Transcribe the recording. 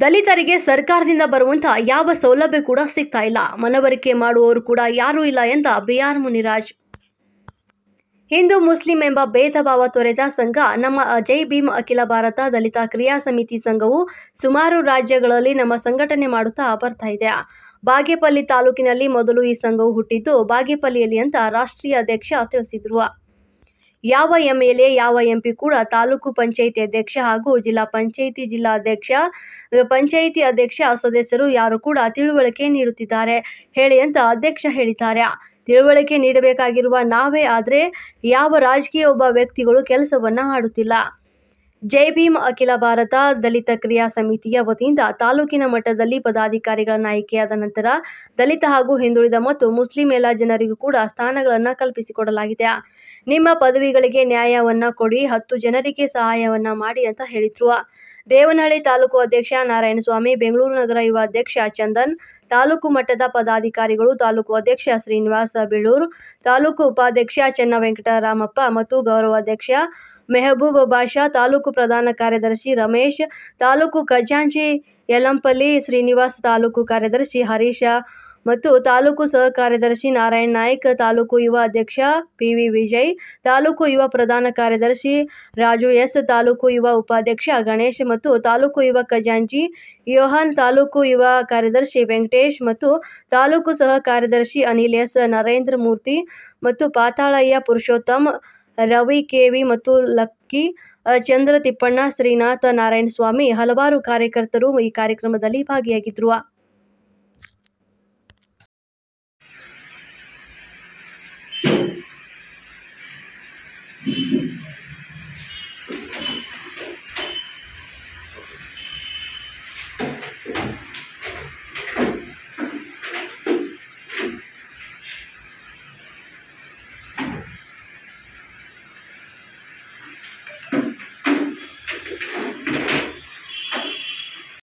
ದಲಿತರಿಗೆ ಸರ್ಕಾರದಿಂದ ಬರುವಂತ ಯಾವ ಸೌಲಭ್ಯ ಕೂಡ ಸಿಗ್ತಾ ಇಲ್ಲ. ಮನವರಿಕೆ ಮಾಡುವವರು ಕೂಡ ಯಾರೂ ಇಲ್ಲ ಎಂದ ಬಿಆರ್ ಮುನಿರಾಜ್. ಹಿಂದೂ ಮುಸ್ಲಿಂ ಎಂಬ ಭೇದ ಭಾವ ತೊರೆದ ಸಂಘ ನಮ್ಮ ಜೈ ಭೀಮ್ ಅಖಿಲ ಭಾರತ ದಲಿತ ಕ್ರಿಯಾ ಸಮಿತಿ ಸಂಘವು ಸುಮಾರು ರಾಜ್ಯಗಳಲ್ಲಿ ನಮ್ಮ ಸಂಘಟನೆ ಮಾಡುತ್ತಾ ಬರ್ತಾ ಇದೆ. ಬಾಗೇಪಲ್ಲಿ ತಾಲೂಕಿನಲ್ಲಿ ಮೊದಲು ಈ ಸಂಘವು ಹುಟ್ಟಿದ್ದು ಬಾಗೇಪಲ್ಲಿಯಲ್ಲಿ ಅಂತ ರಾಷ್ಟ್ರೀಯ ಅಧ್ಯಕ್ಷ ತಿಳಿಸಿದರು. ಯಾವ ಎಂಎಲ್ಎ ಯಾವ ಎಂಪಿ ಕೂಡ ತಾಲೂಕು ಪಂಚಾಯಿತಿ ಅಧ್ಯಕ್ಷ ಹಾಗೂ ಜಿಲ್ಲಾ ಪಂಚಾಯಿತಿ ಜಿಲ್ಲಾಧ್ಯಕ್ಷ ಪಂಚಾಯಿತಿ ಅಧ್ಯಕ್ಷ ಸದಸ್ಯರು ಯಾರು ಕೂಡ ತಿಳುವಳಿಕೆ ನೀಡುತ್ತಿದ್ದಾರೆ ಹೇಳಿ ಅಂತ ಅಧ್ಯಕ್ಷ ಹೇಳಿದ್ದಾರೆ. ತಿಳುವಳಿಕೆ ನೀಡಬೇಕಾಗಿರುವ ನಾವೇ, ಆದರೆ ಯಾವ ರಾಜಕೀಯ ಒಬ್ಬ ವ್ಯಕ್ತಿಗಳು ಕೆಲಸವನ್ನ ಮಾಡುತ್ತಿಲ್ಲ. ಜೈ ಭೀಮ್ ಅಖಿಲ ಭಾರತ ದಲಿತ ಕ್ರಿಯಾ ಸಮಿತಿಯ ವತಿಯಿಂದ ತಾಲೂಕಿನ ಮಟ್ಟದಲ್ಲಿ ಪದಾಧಿಕಾರಿಗಳನ್ನ ಆಯ್ಕೆಯಾದ ನಂತರ ದಲಿತ ಹಾಗೂ ಹಿಂದುಳಿದ ಮತ್ತು ಮುಸ್ಲಿಂ ಎಲ್ಲ ಜನರಿಗೂ ಕೂಡ ಸ್ಥಾನಗಳನ್ನು ಕಲ್ಪಿಸಿಕೊಡಲಾಗಿದೆ. ನಿಮ್ಮ ಪದವಿಗಳಿಗೆ ನ್ಯಾಯವನ್ನ ಕೊಡಿ, 10 ಜನರಿಗೆ ಸಹಾಯವನ್ನ ಮಾಡಿ ಅಂತ ಹೇಳಿದ್ರು. ದೇವನಹಳ್ಳಿ ತಾಲೂಕು ಅಧ್ಯಕ್ಷ ನಾರಾಯಣಸ್ವಾಮಿ, ಬೆಂಗಳೂರು ನಗರ ಯುವ ಅಧ್ಯಕ್ಷ ಚಂದನ್, ತಾಲೂಕು ಮಟ್ಟದ ಪದಾಧಿಕಾರಿಗಳು ತಾಲೂಕು ಅಧ್ಯಕ್ಷ ಶ್ರೀನಿವಾಸ ಬೀಳೂರು, ತಾಲೂಕು ಉಪಾಧ್ಯಕ್ಷ ಚನ್ನವೆಂಕಟರಾಮಪ್ಪ ಮತ್ತು ಗೌರವಾಧ್ಯಕ್ಷ ಮೆಹಬೂಬ್ ಬಾಷಾ, ತಾಲೂಕು ಪ್ರಧಾನ ಕಾರ್ಯದರ್ಶಿ ರಮೇಶ್, ತಾಲೂಕು ಖಜಾಂಚಿ ಯಲಂಪಲ್ಲಿ ಶ್ರೀನಿವಾಸ್, ತಾಲೂಕು ಕಾರ್ಯದರ್ಶಿ ಹರೀಶ ಮತ್ತು ತಾಲೂಕು ಸಹ ಕಾರ್ಯದರ್ಶಿ ನಾರಾಯಣ್ ನಾಯ್ಕ್, ತಾಲೂಕು ಯುವ ಅಧ್ಯಕ್ಷ ಪಿವಿ ವಿಜಯ್, ತಾಲೂಕು ಯುವ ಪ್ರಧಾನ ಕಾರ್ಯದರ್ಶಿ ರಾಜು ಎಸ್, ತಾಲೂಕು ಯುವ ಉಪಾಧ್ಯಕ್ಷ ಗಣೇಶ್ ಮತ್ತು ತಾಲೂಕು ಯುವ ಖಜಾಂಚಿ ಯೋಹನ್, ತಾಲೂಕು ಯುವ ಕಾರ್ಯದರ್ಶಿ ವೆಂಕಟೇಶ್ ಮತ್ತು ತಾಲೂಕು ಸಹ ಕಾರ್ಯದರ್ಶಿ ಅನಿಲ್ ಎಸ್, ನರೇಂದ್ರ ಮೂರ್ತಿ ಮತ್ತು ಪಾತಾಳಯ್ಯ, ಪುರುಷೋತ್ತಮ್, ರವಿ ಕೆವಿ ಮತ್ತು ಲಕ್ಕಿ, ಚಂದ್ರ ತಿಪ್ಪಣ್ಣ, ಶ್ರೀನಾಥ್, ನಾರಾಯಣಸ್ವಾಮಿ ಹಲವಾರು ಕಾರ್ಯಕರ್ತರು ಈ ಕಾರ್ಯಕ್ರಮದಲ್ಲಿ ಭಾಗಿಯಾಗಿದ್ದರು.